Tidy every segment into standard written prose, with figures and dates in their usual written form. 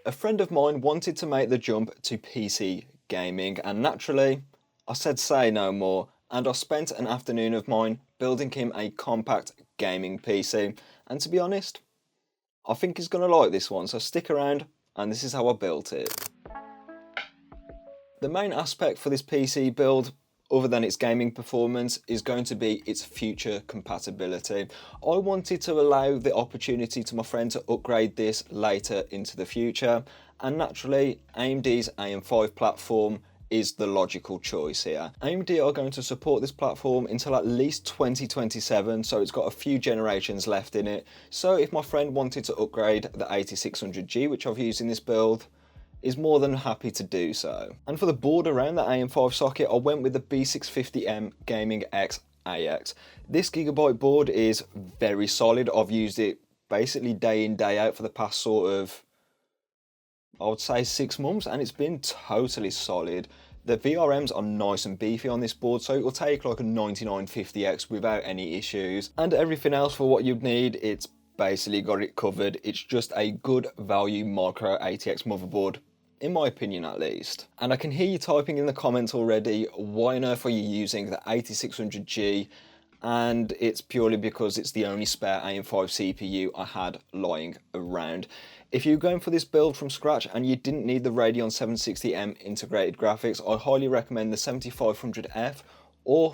A friend of mine wanted to make the jump to PC gaming, and naturally, I said say no more, and I spent an afternoon of mine building him a compact gaming PC. And to be honest, I think he's going to like this one, so stick around, and this is how I built it. The main aspect for this PC build, other than its gaming performance, is going to be its future compatibility. I wanted to allow the opportunity to my friend to upgrade this later into the future, and naturally AMD's AM5 platform is the logical choice here. AMD are going to support this platform until at least 2027, so it's got a few generations left in it. So if my friend wanted to upgrade the 8600G, which I've used in this build, is more than happy to do so. And for the board around the AM5 socket, I went with the B650M Gaming X AX. This Gigabyte board is very solid. I've used it basically day in, day out for the past sort of, I would say 6 months, and it's been totally solid. The VRMs are nice and beefy on this board, so it will take like a 9950X without any issues. And everything else for what you'd need, it's basically got it covered. It's just a good value micro ATX motherboard, in my opinion at least. And I can hear you typing in the comments already, why on earth are you using the 8600G? And it's purely because it's the only spare AM5 CPU I had lying around. If you're going for this build from scratch and you didn't need the Radeon 760M integrated graphics, I highly recommend the 7500F or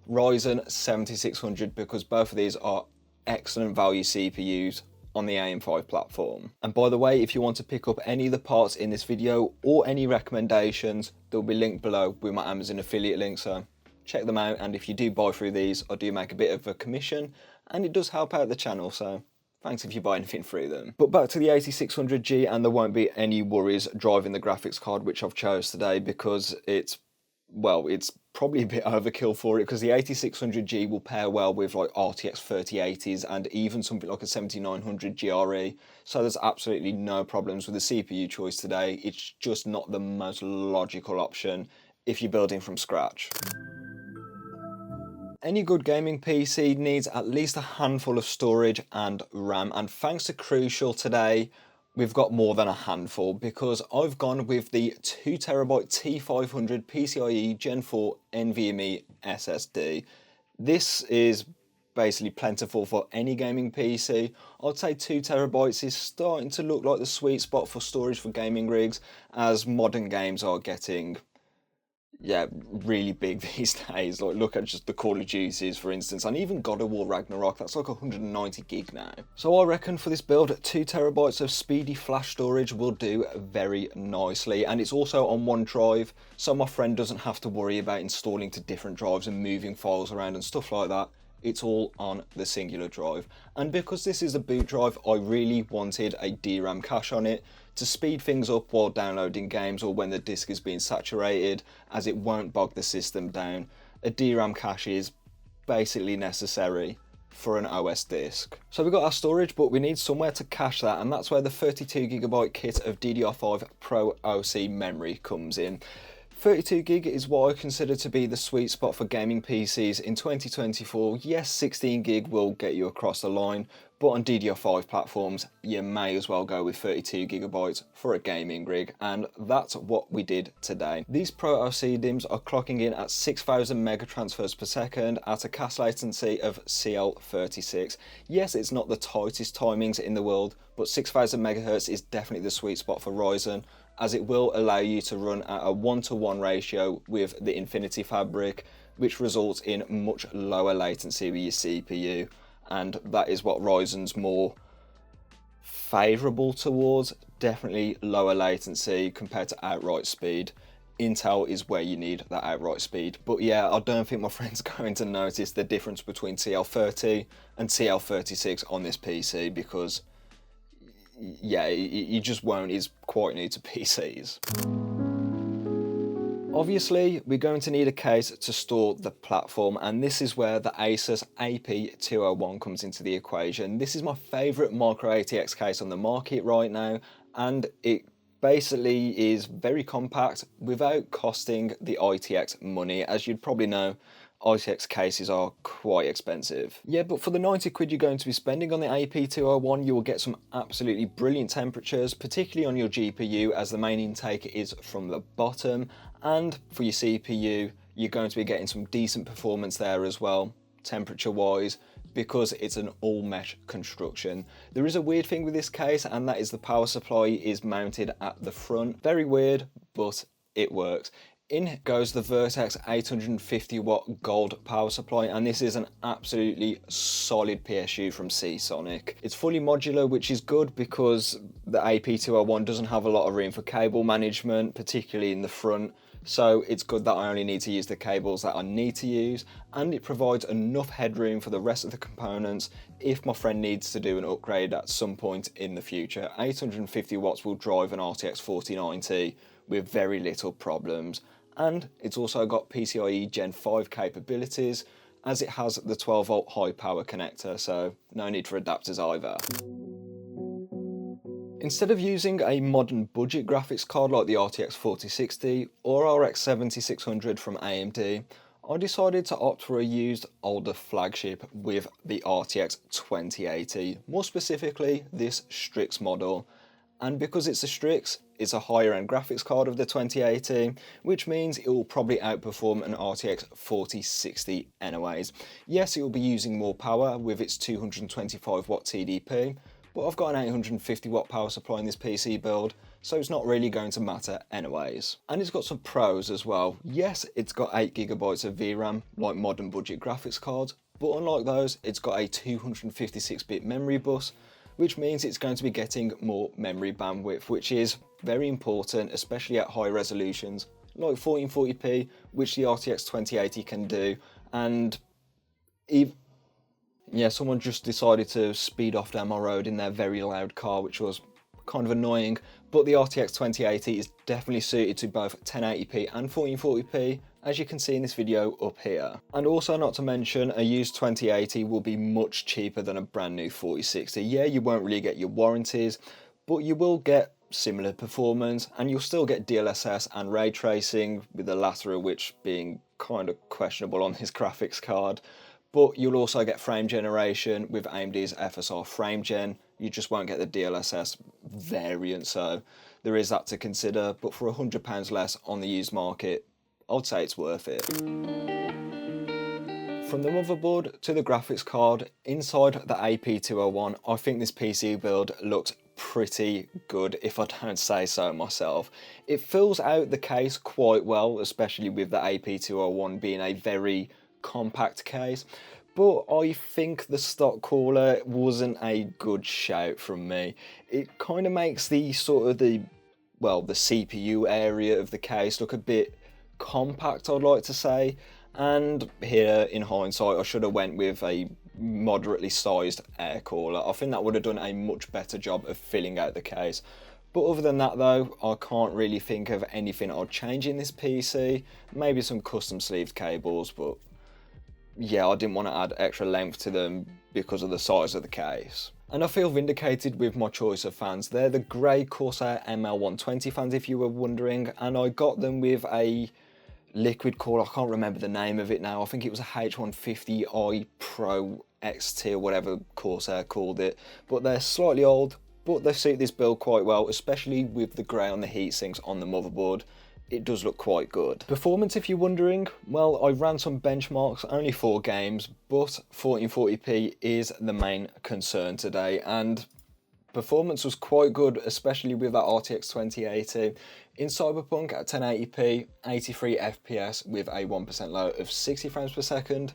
Ryzen 7600, because both of these are excellent value CPUs on the AM5 platform. And by the way, if you want to pick up any of the parts in this video or any recommendations, they'll be linked below with my Amazon affiliate link, so check them out. And if you do buy through these, I do make a bit of a commission, and it does help out the channel, so thanks if you buy anything through them. But back to the 8600G, and there won't be any worries driving the graphics card which I've chose today, because it's probably a bit overkill for it, because the 8600G will pair well with like RTX 3080s and even something like a 7900 GRE. So there's absolutely no problems with the CPU choice today. It's just not the most logical option if you're building from scratch. Any good gaming PC needs at least a handful of storage and RAM, and thanks to Crucial today, we've got more than a handful, because I've gone with the 2TB T500 PCIe Gen 4 NVMe SSD. This is basically plentiful for any gaming PC. I'd say 2TB is starting to look like the sweet spot for storage for gaming rigs, as modern games are getting really big these days. Like, look at just the Call of Duties, for instance, and even God of War Ragnarok, that's like 190 gig now. So I reckon for this build, 2TB of speedy flash storage will do very nicely, and it's also on one drive, so my friend doesn't have to worry about installing to different drives and moving files around and stuff like that. It's all on the singular drive. And because this is a boot drive, I really wanted a DRAM cache on it to speed things up while downloading games or when the disk is being saturated, as it won't bog the system down. A DRAM cache is basically necessary for an OS disk. So we've got our storage, but we need somewhere to cache that, and that's where the 32GB kit of DDR5 Pro OC memory comes in. 32GB is what I consider to be the sweet spot for gaming PCs in 2024. Yes, 16GB will get you across the line, but on DDR5 platforms, you may as well go with 32GB for a gaming rig, and that's what we did today. These Pro OC DIMMs are clocking in at 6,000 mega transfers per second at a cache latency of CL36. Yes, it's not the tightest timings in the world, but 6,000 MHz is definitely the sweet spot for Ryzen, as it will allow you to run at a 1-to-1 ratio with the Infinity Fabric, which results in much lower latency with your CPU, and that is what Ryzen's more favourable towards, definitely lower latency compared to outright speed. Intel is where you need that outright speed, but yeah, I don't think my friend's going to notice the difference between CL30 and CL36 on this PC, because yeah, you just won't. It's quite new to PCs. Obviously, we're going to need a case to store the platform, and this is where the Asus AP201 comes into the equation. This is my favourite micro ATX case on the market right now, and it basically is very compact without costing the ITX money. As you'd probably know, ATX cases are quite expensive. Yeah, but for the 90 quid you're going to be spending on the AP201, you will get some absolutely brilliant temperatures, particularly on your GPU, as the main intake is from the bottom, and for your CPU, you're going to be getting some decent performance there as well, temperature-wise, because it's an all-mesh construction. There is a weird thing with this case, and that is the power supply is mounted at the front. Very weird, but it works. In goes the Vertex 850 watt gold power supply, and this is an absolutely solid PSU from Seasonic. It's fully modular, which is good because the AP201 doesn't have a lot of room for cable management, particularly in the front. So it's good that I only need to use the cables that I need to use, and it provides enough headroom for the rest of the components if my friend needs to do an upgrade at some point in the future. 850 watts will drive an RTX 4090 with very little problems. And it's also got PCIe Gen 5 capabilities, as it has the 12 volt high power connector, so no need for adapters either. Instead of using a modern budget graphics card like the RTX 4060 or RX 7600 from AMD, I decided to opt for a used older flagship with the RTX 2080, more specifically this Strix model. And because it's a Strix, it's a higher end graphics card of the 2080, which means it will probably outperform an RTX 4060 anyways. Yes, it will be using more power with its 225 watt TDP, but I've got an 850 watt power supply in this PC build, so it's not really going to matter anyways. And it's got some pros as well. Yes, it's got 8GB of VRAM, like modern budget graphics cards, but unlike those, it's got a 256-bit memory bus, which means it's going to be getting more memory bandwidth, which is very important, especially at high resolutions, like 1440p, which the RTX 2080 can do. And yeah, someone just decided to speed off down my road in their very loud car, which was kind of annoying, but the RTX 2080 is definitely suited to both 1080p and 1440p, as you can see in this video up here. And also, not to mention, a used 2080 will be much cheaper than a brand new 4060. Yeah, you won't really get your warranties, but you will get similar performance, and you'll still get DLSS and ray tracing, with the latter of which being kind of questionable on this graphics card. But you'll also get frame generation with AMD's FSR Frame Gen. You just won't get the DLSS variant, so there is that to consider. But for £100 less on the used market, I'd say it's worth it. From the motherboard to the graphics card, inside the AP201, I think this PC build looks pretty good, if I don't say so myself. It fills out the case quite well, especially with the AP201 being a very compact case, but I think the stock cooler wasn't a good shout from me. It kind of makes the the CPU area of the case look a bit compact, I'd like to say, and here in hindsight I should have went with a moderately sized air cooler. I think that would have done a much better job of filling out the case. But other than that though, I can't really think of anything I'd change in this PC. Maybe some custom sleeved cables, but yeah, I didn't want to add extra length to them because of the size of the case. And I feel vindicated with my choice of fans. They're the grey Corsair ML120 fans, if you were wondering, and I got them with a liquid cool, I can't remember the name of it now, I think it was a H150i Pro XT or whatever Corsair called it, but they're slightly old, but they suit this build quite well, especially with the grey on the heatsinks on the motherboard. It does look quite good. Performance, if you're wondering, well, I ran some benchmarks, only 4 games, but 1440p is the main concern today, and performance was quite good, especially with that RTX 2080. In Cyberpunk at 1080p, 83 FPS with a 1% low of 60 frames per second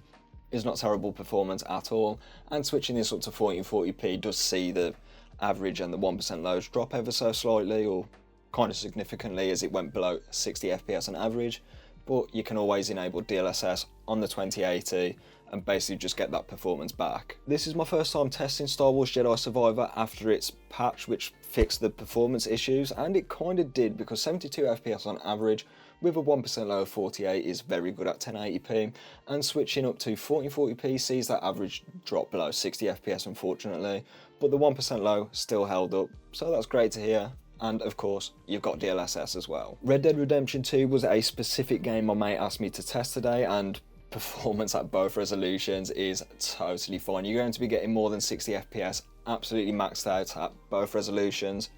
is not terrible performance at all, and switching this up to 1440p does see the average and the 1% lows drop ever so slightly, or kind of significantly, as it went below 60 FPS on average, but you can always enable DLSS on the 2080 and basically just get that performance back. This is my first time testing Star Wars Jedi Survivor after its patch which fixed the performance issues, and it kind of did, because 72 FPS on average with a 1% low of 48 is very good at 1080p, and switching up to 1440p sees that average drop below 60 FPS unfortunately, but the 1% low still held up, so that's great to hear. And of course, you've got DLSS as well. Red Dead Redemption 2 was a specific game my mate asked me to test today, and performance at both resolutions is totally fine. You're going to be getting more than 60 FPS, absolutely maxed out at both resolutions,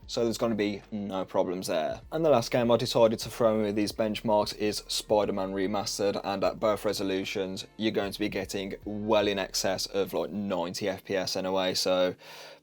so there's going to be no problems there. And the last game I decided to throw in with these benchmarks is Spider-Man Remastered, and at both resolutions you're going to be getting well in excess of like 90 FPS anyway, so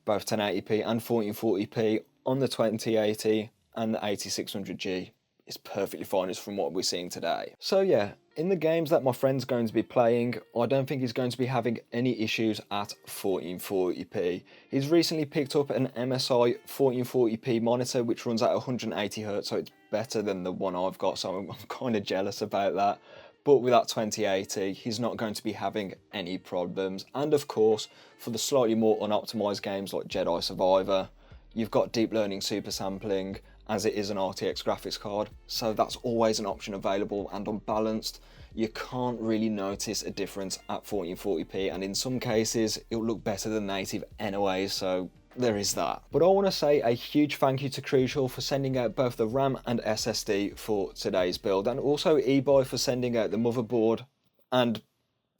both 1080p and 1440p on the 2080 and the 8600G is perfectly fine as from what we're seeing today. So yeah, in the games that my friend's going to be playing, I don't think he's going to be having any issues at 1440p. He's recently picked up an MSI 1440p monitor which runs at 180Hz, so it's better than the one I've got, so I'm kind of jealous about that. But with that 2080, he's not going to be having any problems. And of course, for the slightly more unoptimized games like Jedi Survivor, you've got deep learning super sampling, as it is an RTX graphics card, so that's always an option available, and unbalanced, you can't really notice a difference at 1440p, and in some cases it'll look better than native anyway, so there is that. But I want to say a huge thank you to Crucial for sending out both the RAM and SSD for today's build, and also eBuy for sending out the motherboard and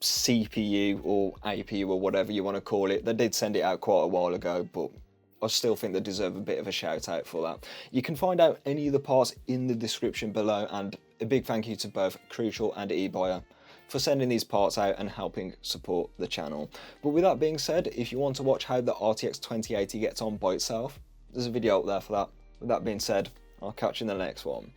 CPU or APU or whatever you want to call it. They did send it out quite a while ago, but I still think they deserve a bit of a shout out for that. You can find out any of the parts in the description below, and a big thank you to both Crucial and eBuyer for sending these parts out and helping support the channel. But with that being said, if you want to watch how the RTX 2080 gets on by itself, there's a video up there for that. With that being said, I'll catch you in the next one.